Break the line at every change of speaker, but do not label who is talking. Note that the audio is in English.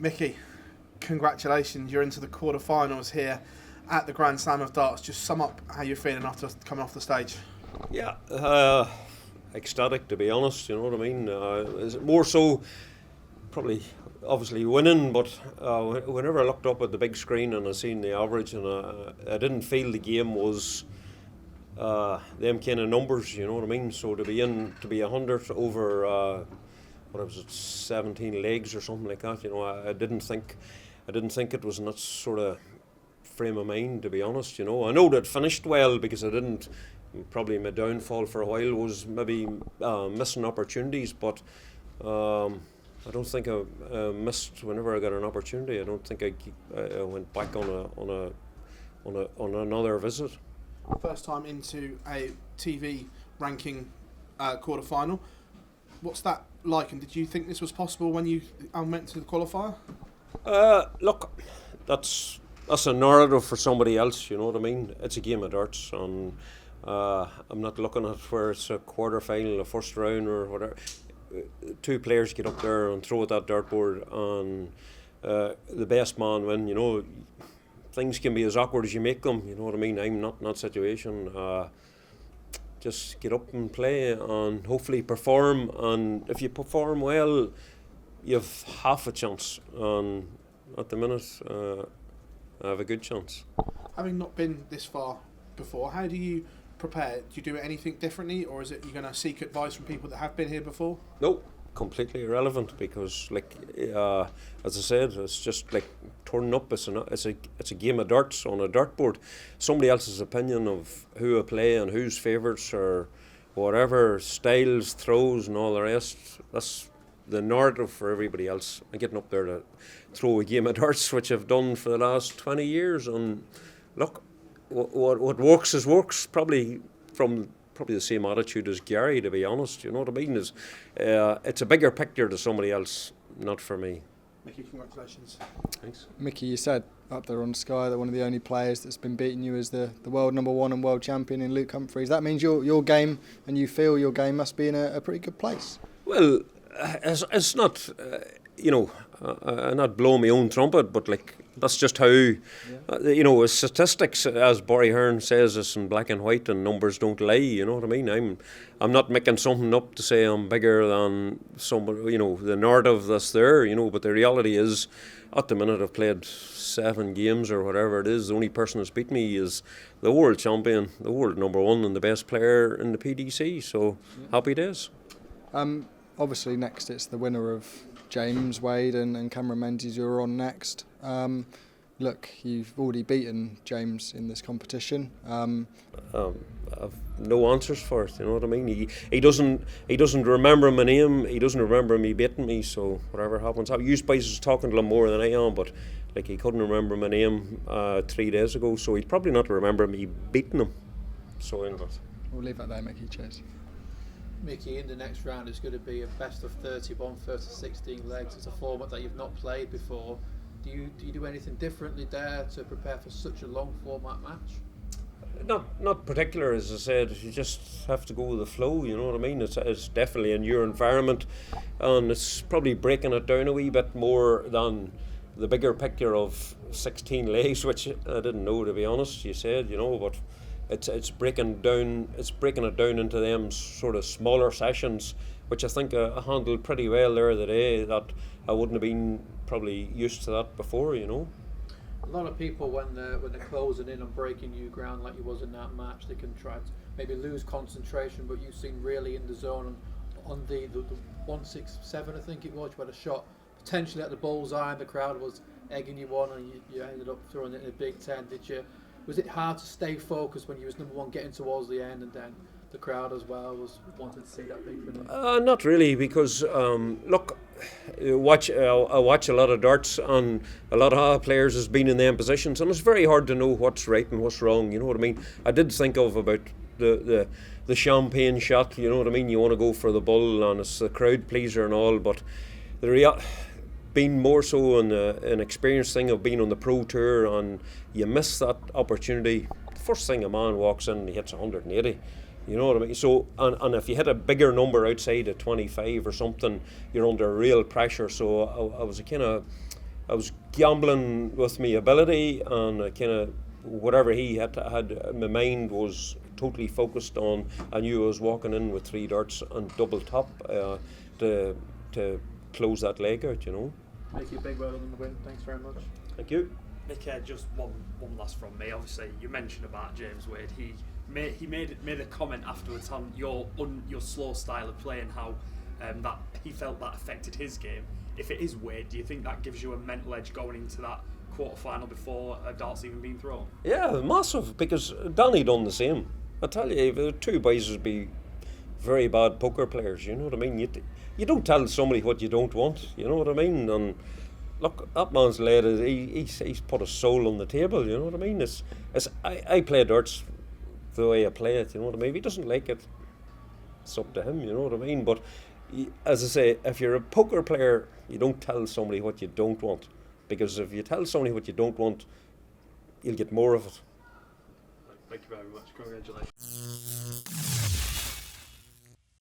Mickey, congratulations, you're into the quarterfinals here at the Grand Slam of Darts. Just sum up how you're feeling after coming off the stage.
Yeah, ecstatic, to be honest, you know what I mean? Is it more so probably obviously winning, but whenever I looked up at the big screen and I seen the average, and I didn't feel the game was them kind of numbers, you know what I mean? So to be 100 over what was it, 17 legs or something like that, you know, I didn't think it was in that sort of frame of mind, to be honest, you know. I know that finished well because I didn't. Probably my downfall for a while was maybe missing opportunities, but I don't think I missed whenever I got an opportunity. I don't think I went back on another visit.
First time into a TV ranking quarterfinal. What's that like? And did you think this was possible when you went to the qualifier?
Look, that's a narrative for somebody else. You know what I mean? It's a game of darts, and I'm not looking at where it's a quarter-final, a first round or whatever. Two players get up there and throw at that dartboard, and the best man win. You know, things can be as awkward as you make them. You know what I mean? I'm not in that situation. Just get up and play and hopefully perform. And if you perform well, you've half a chance. And at the minute, I have a good chance.
Having not been this far before, how do you prepare? Do you do anything differently, or is it you're going to seek advice from people that have been here before?
No, completely irrelevant, because like as I said, it's just like turning up. It's a game of darts on a dartboard. Somebody else's opinion of who I play and who's favourites or whatever, styles, throws and all the rest, that's the narrative for everybody else. I'm getting up there to throw a game of darts, which I've done for the last 20 years, and look, what works is works. Probably the same attitude as Gary, to be honest. You know what I mean? It's a bigger picture to somebody else, not for me.
Mickey, congratulations.
Thanks.
Mickey, you said up there on Sky that one of the only players that's been beating you is the world number one and world champion in Luke Humphries. That means your game, and you feel your game must be in a pretty good place.
Well, it's not, I'm not blowing my own trumpet, but like that's just how, statistics, as Barry Hearn says, it's in black and white, and numbers don't lie. You know what I mean? I'm not making something up to say I'm bigger than somebody. You know, the narrative that's there. You know, but the reality is, at the minute I've played 7 games or whatever it is. The only person that's beat me is the world champion, the world number one, and the best player in the PDC. So happy days.
Obviously, next it's the winner of James Wade and Cameron Menzies who are on next. Look, you've already beaten James in this competition.
I've no answers for it. You know what I mean? He doesn't remember my name. He doesn't remember me beating me. So whatever happens, you guys is talking to him more than I am. But like, he couldn't remember my name 3 days ago. So he'd probably not remember me beating him. So anyway,
we'll leave that there, Mickey. Cheers.
Mickey, in the next round is going to be a best of 31, first of 16 legs. It's a format that you've not played before. Do you do anything differently there to prepare for such a long format match?
Not particular, as I said. You just have to go with the flow. You know what I mean? It's definitely a new environment, and it's probably breaking it down a wee bit more than the bigger picture of 16 legs, which I didn't know, to be honest. You said, you know, but it's breaking it down into them sort of smaller sessions, which I think I handled pretty well there today. That I wouldn't have been probably used to that before, you know.
A lot of people, when they're closing in on breaking new ground like you was in that match, they can try to maybe lose concentration, but you seem really in the zone. On the 167, I think it was, you had a shot potentially at the bullseye, and the crowd was egging you on, and you ended up throwing it in a Big Ten. Was it hard to stay focused when you was number one getting towards the end, and then the crowd as well was wanting to see that big finish?
Not really, because look, I watch a lot of darts, and a lot of players has been in them positions, and it's very hard to know what's right and what's wrong. You know what I mean? I did think of about the champagne shot. You know what I mean? You want to go for the bull, and it's a crowd pleaser and all, but the being more so an experienced thing of being on the pro tour, and you miss that opportunity. The first thing a man walks in, he hits 180. You know what I mean? So, and if you hit a bigger number outside of 25 or something, you're under real pressure. So I was kind of I was gambling with my ability, and I kind of whatever he had my mind was totally focused on. I knew I was walking in with 3 darts and double top to close that leg out, you know.
Make you big, well done on the win. Thanks very much.
Thank you.
Nick, just one last from me. Obviously, you mentioned about James Wade. He made a comment afterwards on your slow style of play and how that he felt that affected his game. If it is Wade, do you think that gives you a mental edge going into that quarter-final before a dart's even been thrown?
Yeah, massive, because Danny done the same. I tell you, the 2 boys would be very bad poker players, you know what I mean? You don't tell somebody what you don't want, you know what I mean? And look, that man's laid it, he's put his soul on the table, you know what I mean? I play darts the way I play it, you know what I mean? If he doesn't like it, it's up to him, you know what I mean? But as I say, if you're a poker player, you don't tell somebody what you don't want, because if you tell somebody what you don't want, you'll get more of it.
Thank you very much. Congratulations.